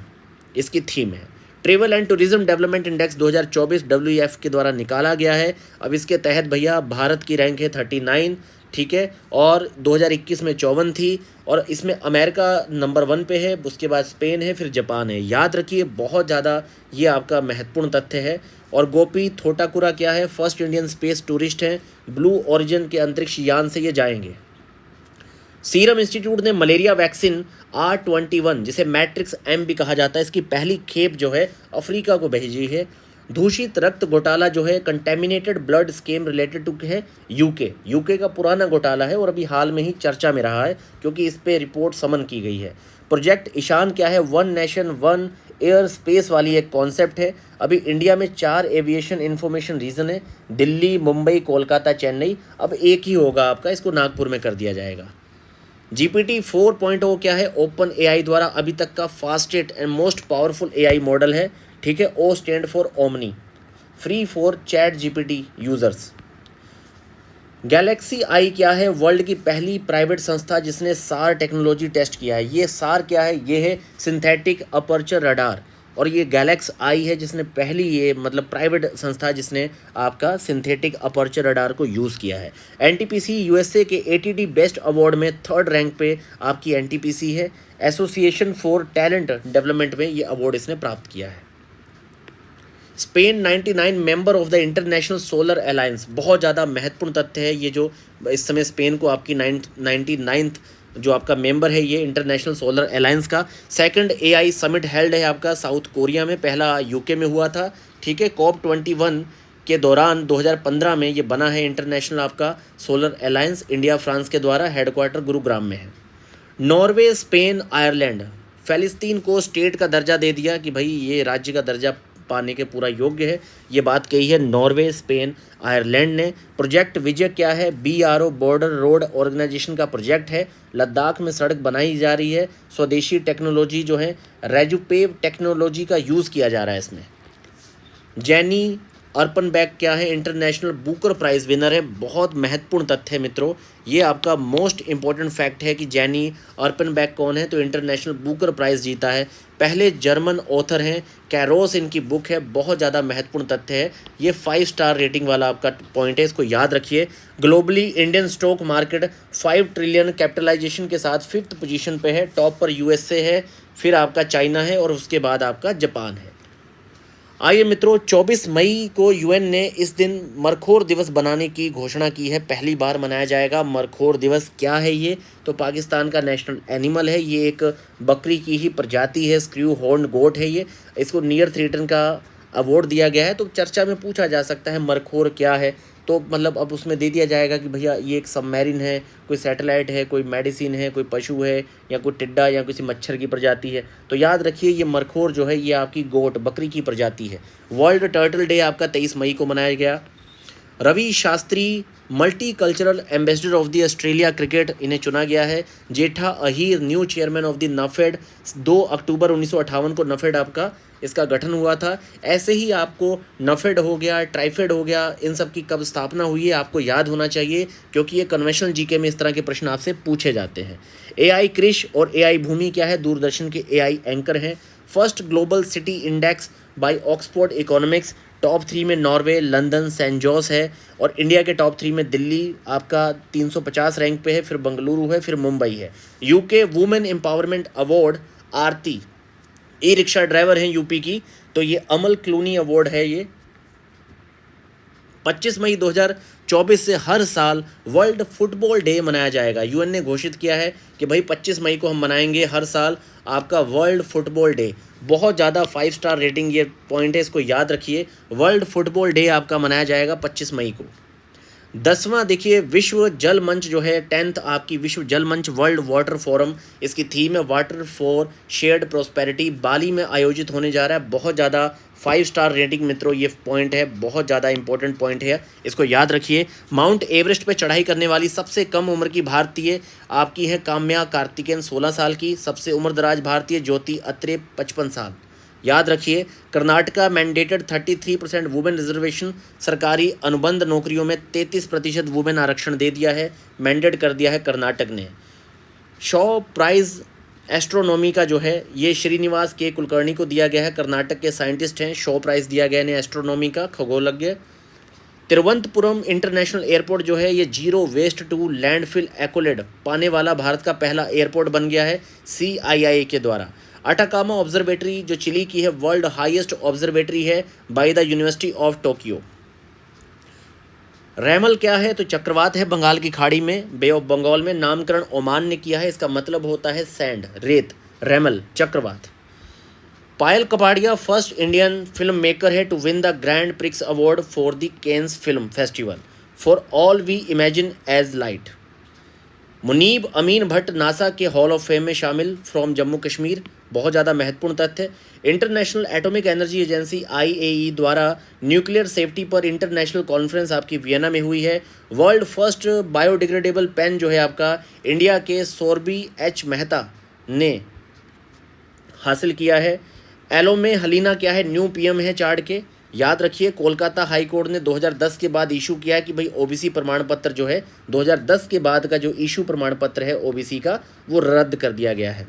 इसकी थीम है। Travel and tourism development index 2024 WEF के द्वारा निकाला गया है। अब इसके तहत भैया भारत की रैंक है 39, ठीक है, और 2021 में 54 थी, और इसमें अमेरिका नंबर 1 पे है, उसके बाद स्पेन है, फिर जापान है। याद रखिए, बहुत ज़्यादा ये आपका महत्वपूर्ण तथ्य है। और गोपी थोटाकुरा क्या है, फर्स्ट इंडियन स्पेस टूरिस्ट हैं, ब्लू ओरिजिन के अंतरिक्ष यान से ये जाएंगे। सीरम इंस्टीट्यूट ने मलेरिया वैक्सीन R21, जिसे मैट्रिक्स M भी कहा जाता है, इसकी पहली खेप जो है अफ्रीका को भेजी है। दूषित रक्त घोटाला जो है, contaminated blood scheme related to है यूके का पुराना घोटाला है और अभी हाल में ही चर्चा में रहा है क्योंकि इस पे रिपोर्ट समन की गई है। प्रोजेक्ट ईशान क्या है, one nation one air space वाली एक कॉन्सेप्ट है। अभी इंडिया में 4 एविएशन इंफॉर्मेशन रीजन है, दिल्ली, मुंबई, कोलकाता, चेन्नई। अब एक ही होगा आपका, इसको नागपुर में कर दिया जाएगा। GPT 4.0 क्या है, ओपन AI द्वारा अभी तक का fastest and most powerful AI model है, ठीक है। O stand for omni, free for chat GPT users. Galaxy AI क्या है, वर्ल्ड की पहली प्राइवेट संस्था जिसने SAR टेक्नोलॉजी टेस्ट किया है। ये SAR क्या है, ये है सिंथेटिक अपर्चर रडार, और ये गैलेक्स आई है जिसने पहली, ये मतलब प्राइवेट संस्था जिसने आपका सिंथेटिक अपर्चर रडार को यूज़ किया है। NTPC USA के ATD बेस्ट अवार्ड में 3rd रैंक पे आपकी NTPC है। एसोसिएशन फॉर टैलेंट डेवलपमेंट में ये अवार्ड इसने प्राप्त किया है। Spain 99 member of the international solar alliance, बहुत ज़्यादा महत्वपूर्ण तथ्य है ये, जो इस समय स्पेन को आपकी 99th जो आपका मेंबर है ये इंटरनेशनल सोलर अलायंस का। 2nd AI समिट हेल्ड है आपका साउथ कोरिया में, पहला यूके में हुआ था, ठीक है। COP21 के दौरान 2015 में ये बना है इंटरनेशनल आपका सोलर अलायंस, इंडिया फ्रांस के द्वारा, हेडक्वार्टर गुरुग्राम में है। नॉर्वे, स्पेन, आयरलैंड, फ़लस्तीन को स्टेट का दर्जा दे दिया कि भाई ये राज्य का दर्जा पाने के पूरा योग्य है, ये बात कही है नॉर्वे, स्पेन, आयरलैंड ने। प्रोजेक्ट विजय क्या है, BRO बॉर्डर रोड ऑर्गेनाइजेशन का प्रोजेक्ट है। लद्दाख में सड़क बनाई जा रही है। स्वदेशी टेक्नोलॉजी जो है, रेजुपेव टेक्नोलॉजी का यूज़ किया जा रहा है इसमें। जैनी अर्पनबैक क्या है, इंटरनेशनल बुकर प्राइज़ विनर है। बहुत महत्वपूर्ण तथ्य है मित्रों, ये आपका मोस्ट इंपॉर्टेंट फैक्ट है कि जैनी अर्पनबैक कौन है, तो इंटरनेशनल बुकर प्राइज़ जीता है। पहले जर्मन ऑथर हैं, कैरोस इनकी बुक है। बहुत ज़्यादा महत्वपूर्ण तथ्य है ये, 5 स्टार रेटिंग वाला आपका पॉइंट है, इसको याद रखिए। Globally Indian stock market 5 trillion capitalisation के साथ 5th पोजीशन पे है। टॉप पर USA है, फिर आपका चाइना है, और उसके बाद आपका जापान है। आइए मित्रों, 24 मई को UN ने इस दिन मरखोर दिवस बनाने की घोषणा की है। पहली बार मनाया जाएगा मरखोर दिवस। क्या है ये, तो पाकिस्तान का नेशनल एनिमल है, ये एक बकरी की ही प्रजाति है, स्क्रू हॉर्न गोट है ये। इसको नियर थ्रेटन का अवार्ड दिया गया है, तो चर्चा में पूछा जा सकता है मरखोर क्या है। तो मतलब अब उसमें दे दिया जाएगा कि भैया ये एक सबमरीन है, कोई सैटेलाइट है, कोई मेडिसिन है, कोई पशु है, या कोई टिड्डा या किसी मच्छर की प्रजाति है। तो याद रखिए ये मरखोर जो है ये आपकी गोट बकरी की प्रजाति है। वर्ल्ड टर्टल डे आपका 23 मई को मनाया गया। Ravi Shastri multi cultural ambassador of the Australia cricket, इन्हें चुना गया है। Jetha Ahir new chairman of the NAFED, 2 अक्टूबर 1958 को नफेड आपका इसका गठन हुआ था। ऐसे ही आपको नफेड हो गया, ट्राइफेड हो गया, इन सब की कब स्थापना हुई है आपको याद होना चाहिए, क्योंकि ये कन्वेंशनल जीके में इस तरह के प्रश्न आपसे पूछे जाते हैं। एआई क्रिश और एआई भूमि क्या है, दूरदर्शन के एआई एंकर हैं। First global city index bye Oxford economics, top 3 में नॉर्वे, लंदन, सैन जोस है, और इंडिया के टॉप 3 में दिल्ली आपका 350 रैंक पे है, फिर बेंगलुरु है, फिर मुंबई है। यूके वुमेन एम्पावरमेंट अवार्ड, आरती ई रिक्शा ड्राइवर हैं यूपी की, तो ये अमल क्लूनी अवार्ड है। ये 25 मई 2024 से हर साल वर्ल्ड फुटबॉल डे मनाया जाएगा। यूएन ने घोषित किया है कि भाई 25 मई को हम मनाएंगे हर साल आपका वर्ल्ड फुटबॉल डे। बहुत ज़्यादा 5 स्टार रेटिंग ये पॉइंट है, इसको याद रखिए। वर्ल्ड फुटबॉल डे आपका मनाया जाएगा 25 मई को। 10वां देखिए विश्व जल मंच जो है, 10th आपकी विश्व जल मंच वर्ल्ड वाटर फोरम, इसकी थीम है वाटर फॉर शेयर्ड प्रोस्पेरिटी, बाली में आयोजित होने जा रहा है। बहुत ज़्यादा 5 स्टार रेटिंग मित्रों ये पॉइंट है, बहुत ज़्यादा इंपॉर्टेंट पॉइंट है, इसको याद रखिए। माउंट एवरेस्ट पे चढ़ाई करने वाली सबसे कम उम्र की भारतीय आपकी है काम्या कार्तिकेयन, 16 साल की। सबसे उम्रदराज भारतीय ज्योति अत्रे, 55 साल। याद रखिए कर्नाटका मैंडेटेड 33% वुमेन रिजर्वेशन, सरकारी अनुबंध नौकरियों में 33% वुमेन आरक्षण दे दिया है, मैंडेट कर दिया है कर्नाटक ने। शॉ प्राइज एस्ट्रोनॉमी का जो है ये श्रीनिवास के कुलकर्णी को दिया गया है, कर्नाटक के साइंटिस्ट हैं। शॉ प्राइज दिया गया इन्हें एस्ट्रोनॉमी का, खगोलज्ञ। तिरुवनंतपुरम इंटरनेशनल एयरपोर्ट जो है ये जीरो वेस्ट टू लैंडफिल एक्कोलेड पाने वाला भारत का पहला एयरपोर्ट बन गया है CII के द्वारा। अटाकामा ऑब्जर्वेटरी जो चिली की है वर्ल्ड हाईएस्ट ऑब्जर्वेटरी है by the university of Tokyo. Remal क्या है, तो चक्रवात है बंगाल की खाड़ी में, बे ऑफ बंगाल में। नामकरण ओमान ने किया है, इसका मतलब होता है सैंड, रेत। रैमल चक्रवात। Payal Kapadia first Indian film maker है to win the grand prix award for the Cannes film festival for all we imagine as light. Muneeb Amin Bhatt NASA के हॉल ऑफ फेम में शामिल, फ्रॉम जम्मू कश्मीर। बहुत ज़्यादा महत्वपूर्ण तथ्य। International atomic energy agency IAEA द्वारा nuclear safety पर इंटरनेशनल कॉन्फ्रेंस आपकी वियना में हुई है। वर्ल्ड फर्स्ट बायोडिग्रेडेबल पेन जो है आपका इंडिया के सौरभी H मेहता ने हासिल किया है। एलोमे हलीना क्या है, न्यू PM है चार्ड के। याद रखिए कोलकाता हाई कोर्ट ने 2010 के बाद इशू किया है कि भाई OBC प्रमाण पत्र जो है 2010 के बाद का जो इशू प्रमाण पत्र है OBC का वो रद्द कर दिया गया है।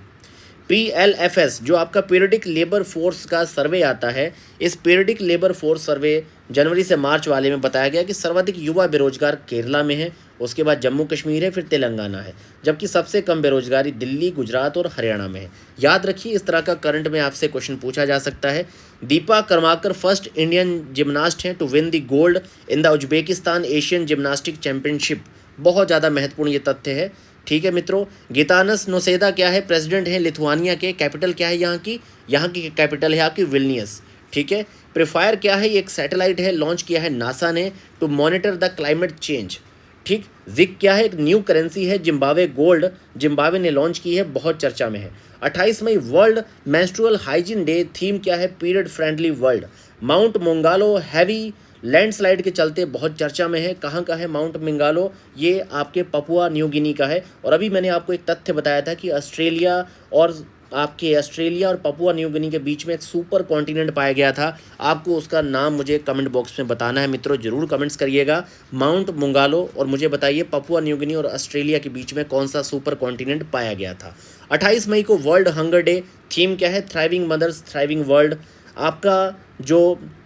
PLFS जो आपका पीरियडिक लेबर फोर्स का सर्वे आता है, इस पीरियडिक लेबर फोर्स सर्वे जनवरी से मार्च वाले में बताया गया कि सर्वाधिक युवा बेरोजगार केरला में है, उसके बाद जम्मू कश्मीर है, फिर तेलंगाना है, जबकि सबसे कम बेरोजगारी दिल्ली, गुजरात और हरियाणा में है। याद रखिए इस तरह का करंट में आपसे क्वेश्चन पूछा जा सकता है। Dipa Karmakar first Indian gymnast हैं to win the gold in the Uzbekistan Asian gymnastic championship. बहुत ज़्यादा महत्वपूर्ण ये तथ्य है, ठीक है मित्रों। गितानस नोसेदा क्या है, प्रेसिडेंट है लिथुआनिया के। कैपिटल क्या है यहाँ की कैपिटल है आपकी विल्नियस, ठीक है। प्रीफायर क्या है, ये एक सैटेलाइट है, लॉन्च किया है नासा ने to monitor the climate change, ठीक। जिक क्या है, एक न्यू करेंसी है, जिम्बाब्वे गोल्ड जिम्बाब्वे ने लॉन्च की है, बहुत चर्चा में है। 28 मई world menstrual hygiene day, theme क्या है, period friendly world. Mount Mungalo heavy landslide के चलते बहुत चर्चा में है। कहाँ का है माउंट मिंगालो, ये आपके पपुआ न्यू गिनी का है। और अभी मैंने आपको एक तथ्य बताया था कि ऑस्ट्रेलिया और पपुआ न्यू गिनी के बीच में एक सुपर कॉन्टिनेंट पाया गया था। आपको उसका नाम मुझे कमेंट बॉक्स में बताना है मित्रों, जरूर कमेंट्स करिएगा माउंट मोंगालो, और मुझे बताइए पपुआ न्यू गिनी और ऑस्ट्रेलिया के बीच में कौन सा सुपर कॉन्टिनेंट पाया गया था। 28 मई को वर्ल्ड हंगर डे, थीम क्या है, थ्राइविंग मदर्स थ्राइविंग वर्ल्ड। आपका जो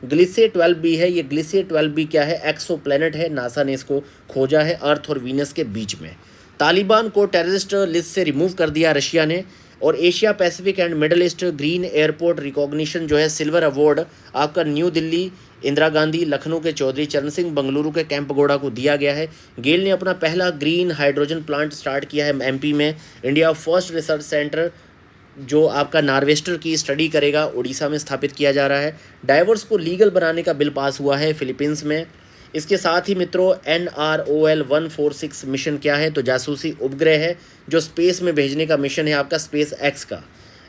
ग्लिसे 12b है, ये ग्लिसे 12b क्या है, एक्सो प्लैनेट है, नासा ने इसको खोजा है अर्थ और वीनस के बीच में। तालिबान को टेररिस्ट लिस्ट से रिमूव कर दिया रशिया ने। और Asia Pacific and middle east green airport recognition जो है सिल्वर अवार्ड आपका न्यू दिल्ली इंदिरा गांधी, लखनऊ के चौधरी चरण सिंह, बेंगलुरु के कैंपगौड़ा को दिया गया है। गेल ने अपना पहला ग्रीन हाइड्रोजन प्लांट स्टार्ट किया है MP में। इंडिया फर्स्ट रिसर्च सेंटर जो आपका नार्वेस्टर की स्टडी करेगा उड़ीसा में स्थापित किया जा रहा है। डाइवर्स को लीगल बनाने का बिल पास हुआ है फिलीपींस में। इसके साथ ही मित्रों NROL-146 मिशन क्या है, तो जासूसी उपग्रह है जो स्पेस में भेजने का मिशन है आपका स्पेस एक्स का।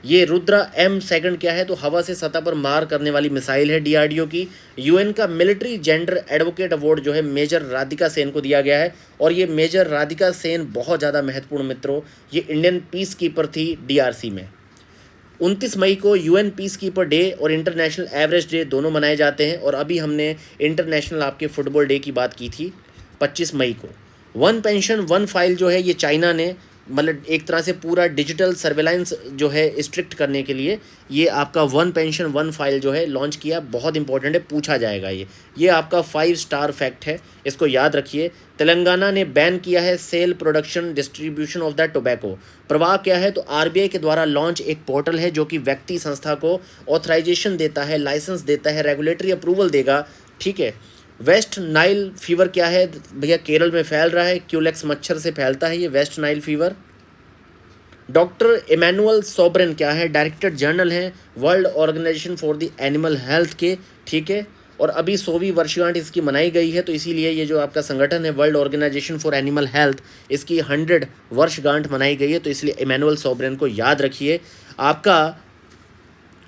ये रुद्रा M2 क्या है, तो हवा से सतह पर मार करने वाली मिसाइल है DRDO की। UN का मिलिट्री जेंडर एडवोकेट अवार्ड जो है मेजर राधिका सेन को दिया गया है, और ये मेजर राधिका सेन बहुत ज़्यादा महत्वपूर्ण मित्रों, ये इंडियन पीस कीपर थी DRC में। 29 मई को UN पीस कीपर डे और इंटरनेशनल एवरेस्ट डे दोनों मनाए जाते हैं, और अभी हमने इंटरनेशनल आपके फुटबॉल डे की बात की थी 25 मई को। वन पेंशन वन फाइल जो है ये चाइना ने मतलब एक तरह से पूरा डिजिटल सर्वेलांस जो है स्ट्रिक्ट करने के लिए ये आपका वन पेंशन वन फाइल जो है लॉन्च किया। बहुत इंपॉर्टेंट है, पूछा जाएगा ये आपका 5 स्टार फैक्ट है, इसको याद रखिए। तेलंगाना ने बैन किया है sale production distribution of the tobacco. प्रवाह क्या है, तो RBI के द्वारा लॉन्च एक पोर्टल है जो कि व्यक्ति संस्था को ऑथराइजेशन देता है, लाइसेंस देता है, रेगुलेटरी अप्रूवल देगा, ठीक है। वेस्ट नाइल फीवर क्या है भैया, केरल में फैल रहा है, क्यूलेक्स मच्छर से फैलता है ये West Nile fever. Doctor Emmanuel Soubeyran क्या है, डायरेक्टर जनरल हैं World Organisation for the Animal Health के, ठीक है। और अभी 100वीं वर्षगांठ इसकी मनाई गई है, तो इसीलिए ये जो आपका संगठन है World Organisation for Animal Health, इसकी 100 वर्षगांठ मनाई गई है, तो इसलिए इमैनुअल सोबरन को याद रखिए। आपका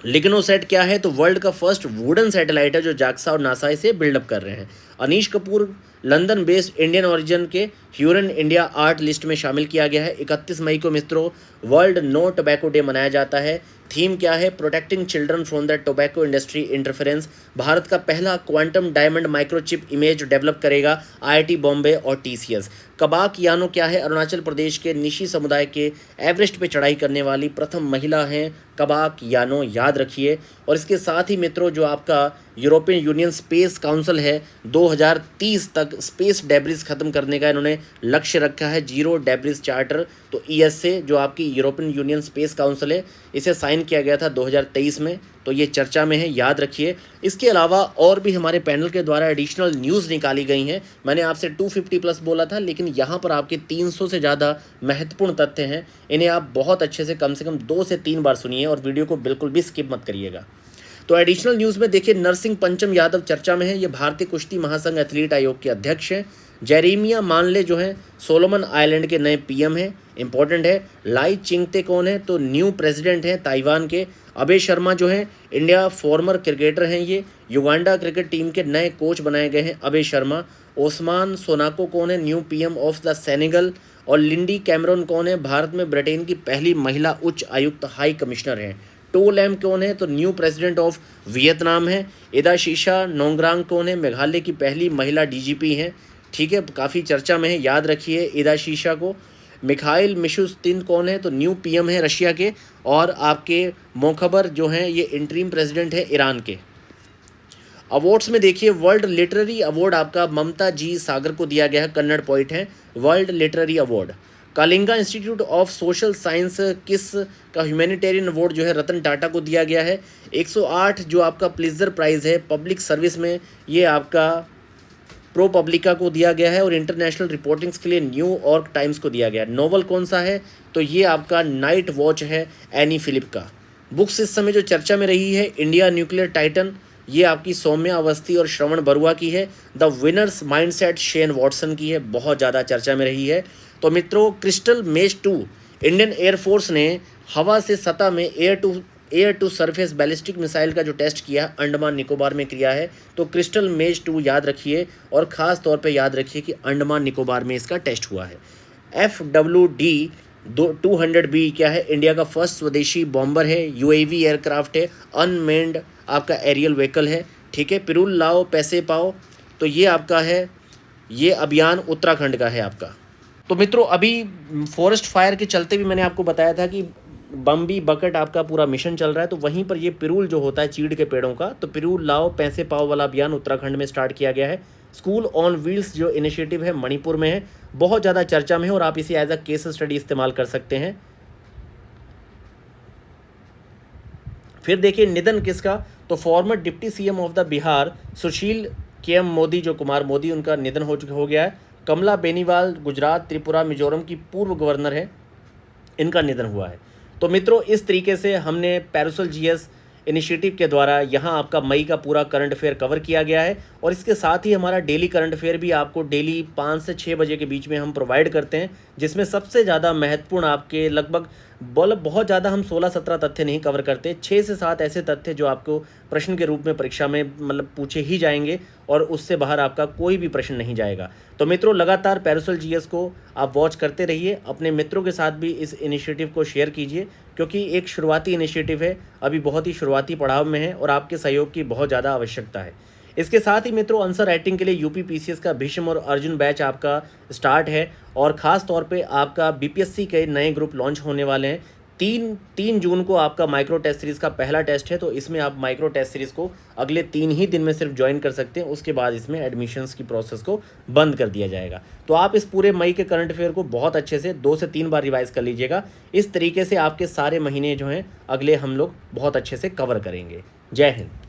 लिग्नोसेट क्या है, तो वर्ल्ड का फर्स्ट वुडन सैटेलाइट है जो जाक्सा और नासा इसे बिल्डअप कर रहे हैं। Anish Kapoor London based Indian origin के ह्यूरन इंडिया आर्ट लिस्ट में शामिल किया गया है। 31 मई को मित्रों वर्ल्ड नो टोबैको डे मनाया जाता है। थीम क्या है, protecting children from the tobacco industry interference. Bharat का पहला quantum diamond microchip image develop करेगा IIT बॉम्बे और TCS। कबाक यानो क्या है, अरुणाचल प्रदेश के निशी समुदाय के एवरेस्ट पे चढ़ाई करने वाली प्रथम महिला हैं कबाक यानो, याद रखिए। और इसके साथ ही मित्रों जो आपका यूरोपियन यूनियन स्पेस काउंसिल है 2030 तक स्पेस डेब्रिज खत्म करने का इन्होंने लक्ष्य रखा है, जीरो डेब्रिज चार्टर। तो ESA जो आपकी यूरोपियन यूनियन स्पेस काउंसिल है, इसे साइन किया गया था 2023 में, तो ये चर्चा में है, याद रखिए। इसके अलावा और भी हमारे पैनल के द्वारा एडिशनल न्यूज़ निकाली गई हैं। मैंने आपसे 250 प्लस बोला था, लेकिन यहाँ पर आपके 300 से ज़्यादा महत्वपूर्ण तथ्य हैं। इन्हें आप बहुत अच्छे से कम 2 से 3 बार सुनिए और वीडियो को बिल्कुल भी स्किप मत करिएगा। तो एडिशनल न्यूज़ में देखिए, नरसिंह पंचम यादव चर्चा में है, ये भारतीय कुश्ती महासंघ एथलीट आयोग के अध्यक्ष हैं। जेरेमिया मानले जो हैं सोलोमन आइलैंड के नए PM हैं, इंपॉर्टेंट है। लाई चिंगते कौन है, तो न्यू प्रेसिडेंट हैं ताइवान के। अभय शर्मा जो हैं इंडिया फॉर्मर क्रिकेटर हैं, ये युगांडा क्रिकेट टीम के नए कोच बनाए गए हैं अभय शर्मा। ओस्मान सोनाको कौन है, new PM of the Senegal. और लिंडी कैमरन कौन है, भारत में ब्रिटेन की पहली महिला उच्च आयुक्त हाई कमिश्नर हैं। टो लैम कौन है, तो न्यू प्रेसिडेंट ऑफ वियतनाम है। इदा शीशा नोंगरांग कौन है, मेघालय की पहली महिला DGP हैं, ठीक है, काफ़ी चर्चा में है, याद रखिए इदा शीशा को। मिखाइल मिशुस्तिन कौन है, तो न्यू PM है रशिया के। और आपके मोखबर जो हैं ये इंटरिम प्रेसिडेंट है ईरान के। अवार्ड्स में देखिए, वर्ल्ड लिटरेरी अवार्ड आपका ममता जी सागर को दिया गया है, कन्नड़ पोइट हैं, world literary award. Kalinga institute of social science किस का ह्यूमैनिटेरियन अवार्ड जो है रतन टाटा को दिया गया है। 108 जो आपका प्लिजर प्राइज़ है पब्लिक सर्विस में, ये आपका प्रो पब्लिका को दिया गया है। और इंटरनेशनल रिपोर्टिंग्स के लिए न्यूयॉर्क टाइम्स को दिया गया है। नोवेल कौन सा है, तो ये आपका नाइट वॉच है एनी फिलिप का। बुक्स इस समय जो चर्चा में रही है, इंडिया न्यूक्लियर टाइटन, ये आपकी सौम्या अवस्थी और श्रवण बरुआ की है। The winners mindset Shane Watson की है, बहुत ज़्यादा चर्चा में रही है। तो मित्रों क्रिस्टल मेज 2 इंडियन एयरफोर्स ने हवा से सतह में air to surface ballistic missile का जो टेस्ट किया अंडमान निकोबार में किया है। तो क्रिस्टल मेज 2 याद रखिए, और ख़ास तौर पे याद रखिए कि अंडमान निकोबार में इसका टेस्ट हुआ है। FWD 200B क्या है, इंडिया का फर्स्ट स्वदेशी बॉम्बर है, UAV एयरक्राफ्ट है, अनमेन्ड आपका एरियल व्हीकल है, ठीक है। पिरुल लाओ पैसे पाओ, तो ये आपका है, ये अभियान उत्तराखंड का है आपका। तो मित्रों अभी फॉरेस्ट फायर के चलते भी मैंने आपको बताया था कि बम्बी बकेट आपका पूरा मिशन चल रहा है, तो वहीं पर ये पिरूल जो होता है चीड़ के पेड़ों का, तो पिरूल लाओ पैसे पाओ वाला अभियान उत्तराखंड में स्टार्ट किया गया है। स्कूल ऑन व्हील्स जो इनिशिएटिव है मणिपुर में है, बहुत ज़्यादा चर्चा में है, और आप इसे एज अ केस स्टडी इस्तेमाल कर सकते हैं। फिर देखिए निधन किसका, तो farmer deputy CM of the Bihar Sushil KM Modi, जो कुमार मोदी, उनका निधन हो गया है। कमला बेनीवाल गुजरात त्रिपुरा मिजोरम की पूर्व गवर्नर है, इनका निधन हुआ है। तो मित्रों इस तरीके से हमने पैरासोल GS इनिशिएटिव के द्वारा यहाँ आपका मई का पूरा करंट अफेयर कवर किया गया है। और इसके साथ ही हमारा डेली करंट अफेयर भी आपको डेली 5 से 6 बजे के बीच में हम प्रोवाइड करते हैं, जिसमें सबसे ज़्यादा महत्वपूर्ण आपके लगभग बहुत ज़्यादा हम 16-17 तथ्य नहीं कवर करते, 6 से 7 ऐसे तथ्य जो आपको प्रश्न के रूप में परीक्षा में पूछे ही जाएंगे और उससे बाहर आपका कोई भी प्रश्न नहीं जाएगा। तो मित्रों, लगातार पैरासोल जीएस को आप वॉच करते रहिए, अपने मित्रों के साथ भी इस इनिशिएटिव को शेयर कीजिए, क्योंकि एक शुरुआती इनिशिएटिव है, अभी बहुत ही शुरुआती पड़ाव में है और आपके सहयोग की बहुत ज़्यादा आवश्यकता है। इसके साथ ही मित्रों, आंसर राइटिंग के लिए यूपी पीसीएस का भीष्म और अर्जुन बैच आपका स्टार्ट है और ख़ास तौर पे आपका बीपीएससी के नए ग्रुप लॉन्च होने वाले हैं। 3 जून को आपका माइक्रो टेस्ट सीरीज़ का पहला टेस्ट है, तो इसमें आप माइक्रो टेस्ट सीरीज़ को अगले 3 ही दिन में सिर्फ ज्वाइन कर सकते हैं, उसके बाद इसमें एडमिशन्स की प्रोसेस को बंद कर दिया जाएगा। तो आप इस पूरे मई के करंट अफेयर को बहुत अच्छे से 2 से 3 बार रिवाइज कर लीजिएगा। इस तरीके से आपके सारे महीने जो हैं अगले हम लोग बहुत अच्छे से कवर करेंगे। जय हिंद।